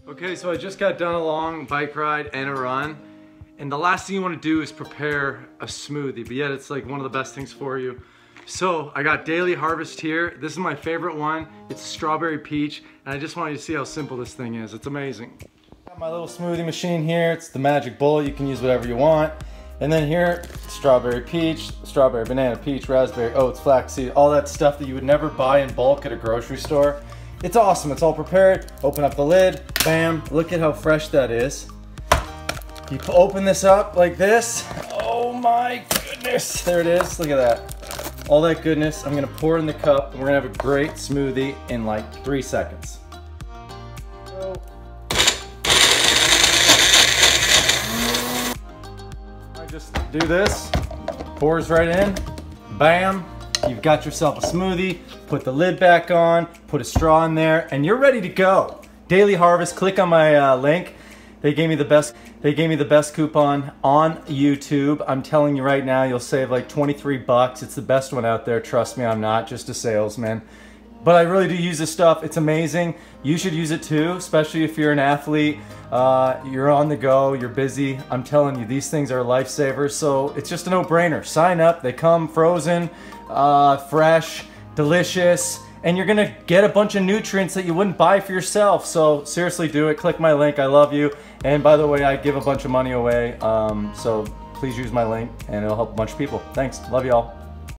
Okay, so I just got done a long bike ride and a run, and the last thing you want to do is prepare a smoothie, but yet it's like one of the best things for you. So I got Daily Harvest here. This is my favorite one. It's strawberry peach, and I just want you to see how simple this thing is. It's amazing. Got my little smoothie machine here. It's the magic bullet. You can use whatever you want. And then here, strawberry peach, strawberry banana peach, raspberry oats, flaxseed, all that stuff that you would never buy in bulk at a grocery store. It's awesome, it's all prepared. Open up the lid, bam, look at how fresh that is. You open this up like this. Oh my goodness, there it is, look at that. All that goodness, I'm gonna pour it in the cup, and we're gonna have a great smoothie in like 3 seconds. I just do this, pours right in, bam. You've got yourself a smoothie, put the lid back on, put a straw in there, and you're ready to go. Daily Harvest, click on my link. They gave me the best coupon on YouTube. I'm telling you right now, you'll save like 23 bucks. It's the best one out there. Trust me, I'm not just a salesman. But I really do use this stuff. It's amazing. You should use it too, especially if you're an athlete. You're on the go, you're busy. I'm telling you, these things are lifesavers, so it's just a no-brainer. Sign up, they come frozen, fresh, delicious, and you're gonna get a bunch of nutrients that you wouldn't buy for yourself. So seriously do it, click my link, I love you. And by the way, I give a bunch of money away, so please use my link and it'll help a bunch of people. Thanks, love y'all.